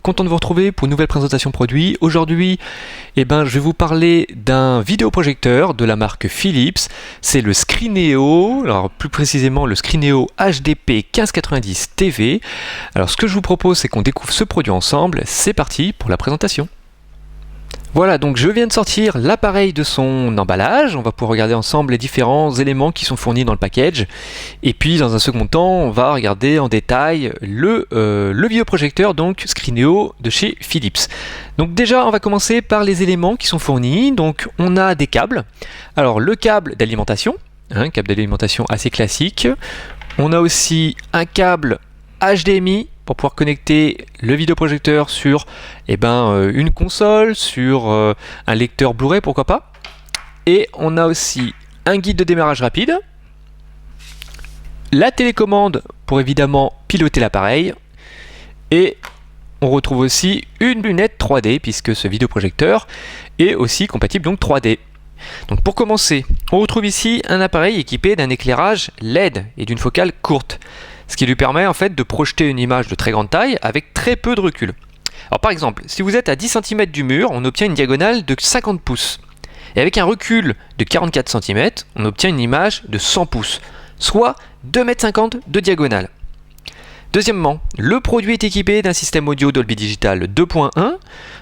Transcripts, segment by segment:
content de vous retrouver pour une nouvelle présentation produit. Aujourd'hui, je vais vous parler d'un vidéoprojecteur de la marque Philips. C'est le Screeneo, alors plus précisément le Screeneo HDP 1590 TV. Alors ce que je vous propose, c'est qu'on découvre ce produit ensemble. C'est parti pour la présentation. Voilà, donc je viens de sortir l'appareil de son emballage. On va pouvoir regarder ensemble les différents éléments qui sont fournis dans le package. Et puis dans un second temps, on va regarder en détail le vidéoprojecteur, donc Screeneo de chez Philips. Donc déjà, on va commencer par les éléments qui sont fournis. Donc on a des câbles. Alors le câble d'alimentation, câble d'alimentation assez classique. On a aussi un câble HDMI pour pouvoir connecter le vidéoprojecteur sur une console, sur un lecteur Blu-ray, pourquoi pas. Et on a aussi un guide de démarrage rapide, la télécommande pour évidemment piloter l'appareil, et on retrouve aussi une lunette 3D puisque ce vidéoprojecteur est aussi compatible donc 3D. Donc pour commencer, on retrouve ici un appareil équipé d'un éclairage LED et d'une focale courte, ce qui lui permet en fait de projeter une image de très grande taille avec très peu de recul. Alors par exemple, si vous êtes à 10 cm du mur, on obtient une diagonale de 50 pouces. Et avec un recul de 44 cm, on obtient une image de 100 pouces, soit 2,50 m de diagonale. Deuxièmement, le produit est équipé d'un système audio Dolby Digital 2.1.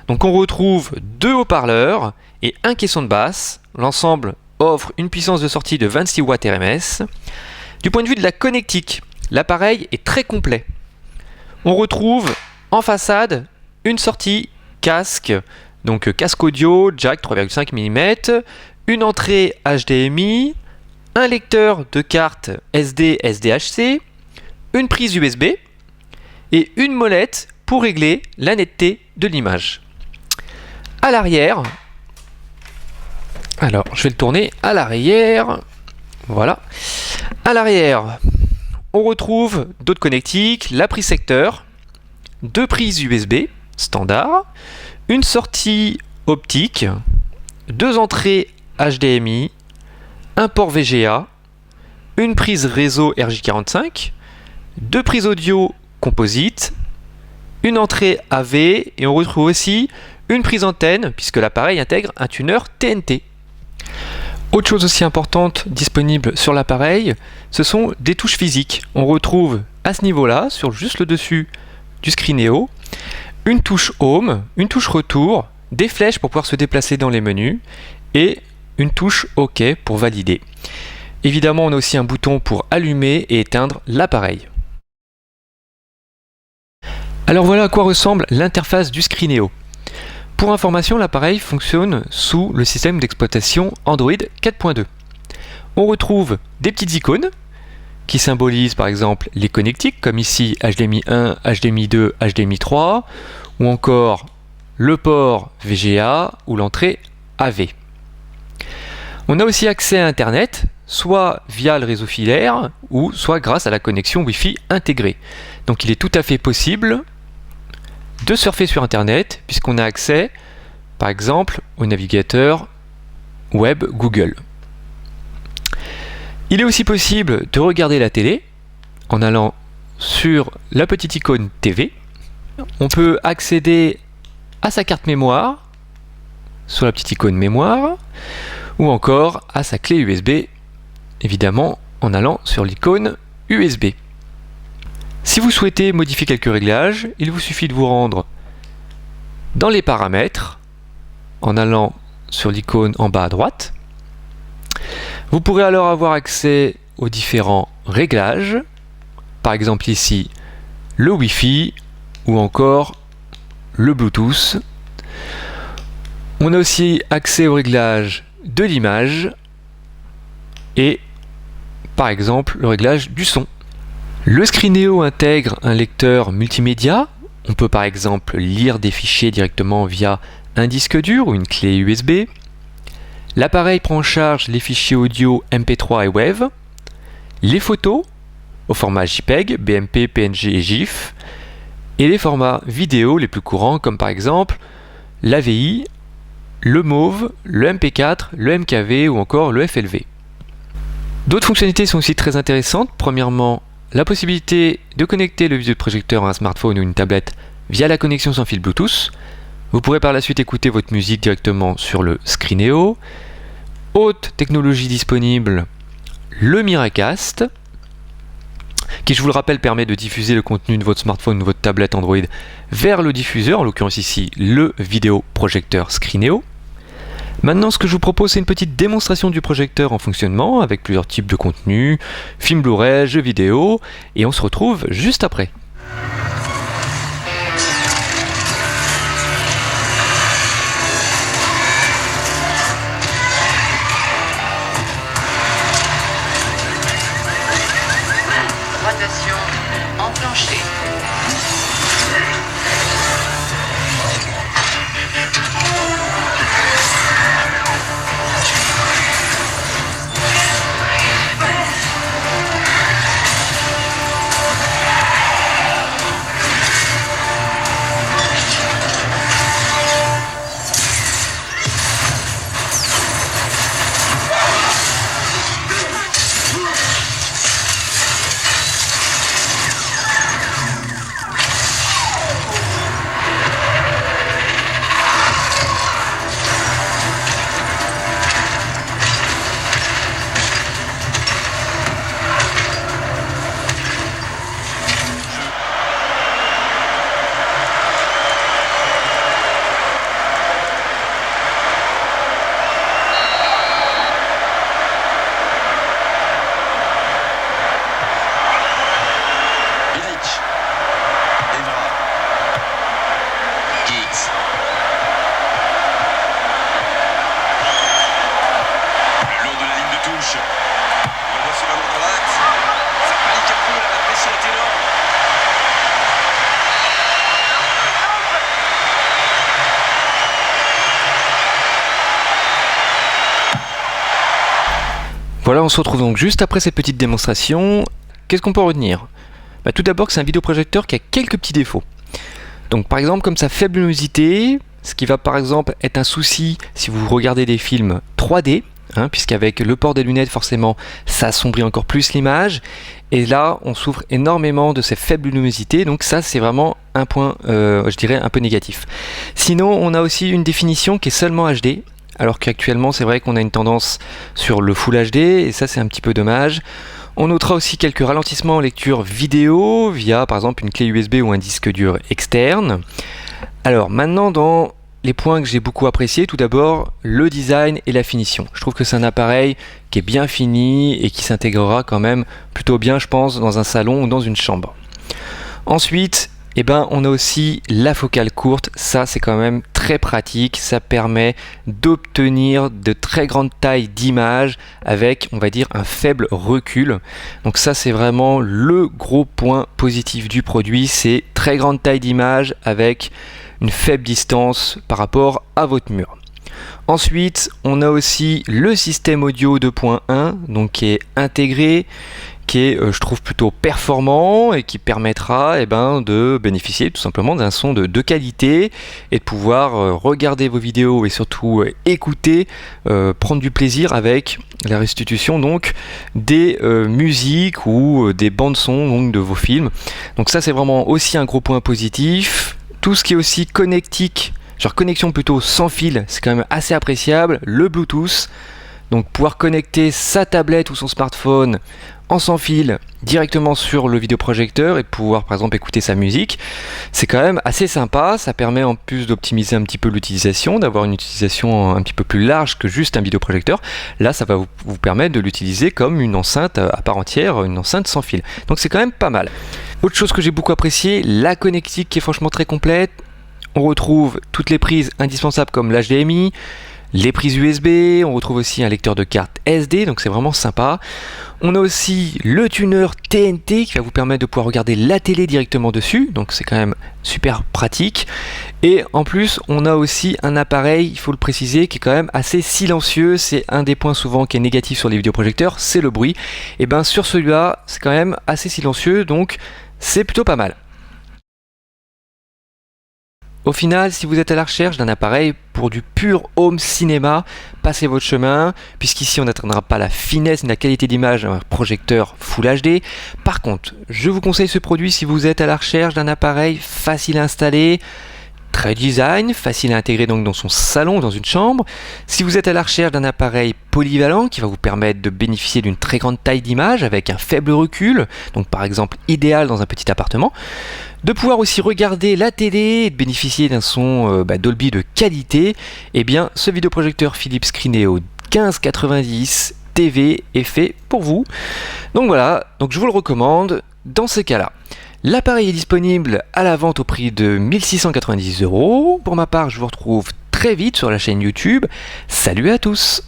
Donc on retrouve deux haut-parleurs et un caisson de basse. L'ensemble offre une puissance de sortie de 26 watts RMS. Du point de vue de la connectique, l'appareil est très complet. On retrouve en façade une sortie casque, donc casque audio, jack 3,5 mm, une entrée HDMI, un lecteur de carte SD SDHC, une prise USB et une molette pour régler la netteté de l'image. À l'arrière, alors je vais le tourner à l'arrière, voilà. À l'arrière, on retrouve d'autres connectiques, la prise secteur, deux prises USB standard, une sortie optique, deux entrées HDMI, un port VGA, une prise réseau RJ45, deux prises audio composite, une entrée AV et on retrouve aussi une prise antenne puisque l'appareil intègre un tuner TNT. Autre chose aussi importante disponible sur l'appareil, ce sont des touches physiques. On retrouve à ce niveau-là, sur juste le dessus du Screeneo, une touche Home, une touche Retour, des flèches pour pouvoir se déplacer dans les menus et une touche OK pour valider. Évidemment, on a aussi un bouton pour allumer et éteindre l'appareil. Alors voilà à quoi ressemble l'interface du Screeneo. Pour information, l'appareil fonctionne sous le système d'exploitation Android 4.2. On retrouve des petites icônes qui symbolisent par exemple les connectiques, comme ici HDMI 1, HDMI 2, HDMI 3, ou encore le port VGA ou l'entrée AV. On a aussi accès à Internet, soit via le réseau filaire, ou soit grâce à la connexion Wi-Fi intégrée. Donc il est tout à fait possible de surfer sur Internet, puisqu'on a accès, par exemple, au navigateur web Google. Il est aussi possible de regarder la télé en allant sur la petite icône TV. On peut accéder à sa carte mémoire sur la petite icône mémoire, ou encore à sa clé USB, évidemment en allant sur l'icône USB. Si vous souhaitez modifier quelques réglages, il vous suffit de vous rendre dans les paramètres en allant sur l'icône en bas à droite. Vous pourrez alors avoir accès aux différents réglages, par exemple ici le Wi-Fi ou encore le Bluetooth. On a aussi accès aux réglages de l'image et par exemple le réglage du son. Le Screeneo intègre un lecteur multimédia. On peut par exemple lire des fichiers directement via un disque dur ou une clé USB. L'appareil prend en charge les fichiers audio MP3 et WAV, les photos au format JPEG, BMP, PNG et GIF, et les formats vidéo les plus courants comme par exemple l'AVI, le MOV, le MP4, le MKV ou encore le FLV. D'autres fonctionnalités sont aussi très intéressantes. Premièrement, la possibilité de connecter le vidéoprojecteur à un smartphone ou une tablette via la connexion sans fil Bluetooth. Vous pourrez par la suite écouter votre musique directement sur le Screeneo. Autre technologie disponible, le Miracast, qui, je vous le rappelle, permet de diffuser le contenu de votre smartphone ou votre tablette Android vers le diffuseur, en l'occurrence ici le vidéoprojecteur Screeneo. Maintenant, ce que je vous propose, c'est une petite démonstration du projecteur en fonctionnement avec plusieurs types de contenus, films Blu-ray, jeux vidéo, et on se retrouve juste après. Rotation enclenchée. Voilà, on se retrouve donc juste après cette petite démonstration. Qu'est-ce qu'on peut retenir? Tout d'abord que c'est un vidéoprojecteur qui a quelques petits défauts. Donc par exemple, comme sa faible luminosité, ce qui va par exemple être un souci si vous regardez des films 3D, puisqu'avec le port des lunettes, forcément, ça assombrit encore plus l'image. Et là, on souffre énormément de ces faibles luminosités, donc ça, c'est vraiment un point, je dirais, un peu négatif. Sinon, on a aussi une définition qui est seulement HD, alors qu'actuellement, c'est vrai qu'on a une tendance sur le Full HD, et ça, c'est un petit peu dommage. On notera aussi quelques ralentissements en lecture vidéo, via, par exemple, une clé USB ou un disque dur externe. Alors, maintenant, dans les points que j'ai beaucoup appréciés, tout d'abord le design et la finition. Je trouve que c'est un appareil qui est bien fini et qui s'intégrera quand même plutôt bien, je pense, dans un salon ou dans une chambre. Ensuite, on a aussi la focale courte. Ça, c'est quand même très pratique. Ça permet d'obtenir de très grandes tailles d'image avec, on va dire, un faible recul. Donc ça, c'est vraiment le gros point positif du produit. C'est très grande taille d'image avec une faible distance par rapport à votre mur. Ensuite, on a aussi le système audio 2.1, donc qui est intégré, qui est, je trouve, plutôt performant et qui permettra de bénéficier tout simplement d'un son de qualité et de pouvoir regarder vos vidéos et surtout écouter, prendre du plaisir avec la restitution donc des musiques ou des bandes son donc, de vos films. Donc ça, c'est vraiment aussi un gros point positif. Tout ce qui est aussi connectique, genre connexion plutôt sans fil, c'est quand même assez appréciable. Le Bluetooth, donc pouvoir connecter sa tablette ou son smartphone en sans fil directement sur le vidéoprojecteur et pouvoir par exemple écouter sa musique, c'est quand même assez sympa. Ça permet en plus d'optimiser un petit peu l'utilisation, d'avoir une utilisation un petit peu plus large que juste un vidéoprojecteur. Là, ça va vous permettre de l'utiliser comme une enceinte à part entière, une enceinte sans fil. Donc c'est quand même pas mal. Autre chose que j'ai beaucoup apprécié, la connectique qui est franchement très complète. On retrouve toutes les prises indispensables comme l'HDMI, les prises USB, on retrouve aussi un lecteur de carte SD, donc c'est vraiment sympa. On a aussi le tuner TNT qui va vous permettre de pouvoir regarder la télé directement dessus, donc c'est quand même super pratique. Et en plus, on a aussi un appareil, il faut le préciser, qui est quand même assez silencieux. C'est un des points souvent qui est négatif sur les vidéoprojecteurs, c'est le bruit. Et bien sur celui-là, c'est quand même assez silencieux, donc c'est plutôt pas mal. Au final, si vous êtes à la recherche d'un appareil pour du pur home cinéma, passez votre chemin, puisqu'ici on n'atteindra pas la finesse ni la qualité d'image d'un projecteur Full HD. Par contre, je vous conseille ce produit si vous êtes à la recherche d'un appareil facile à installer, très design, facile à intégrer donc dans son salon, dans une chambre. Si vous êtes à la recherche d'un appareil polyvalent qui va vous permettre de bénéficier d'une très grande taille d'image avec un faible recul, donc par exemple idéal dans un petit appartement, de pouvoir aussi regarder la télé et de bénéficier d'un son Dolby de qualité, eh bien ce vidéoprojecteur Philips Screeneo 1590 TV est fait pour vous. Donc voilà, donc je vous le recommande dans ces cas-là. L'appareil est disponible à la vente au prix de 1690 €. Pour ma part, je vous retrouve très vite sur la chaîne YouTube. Salut à tous!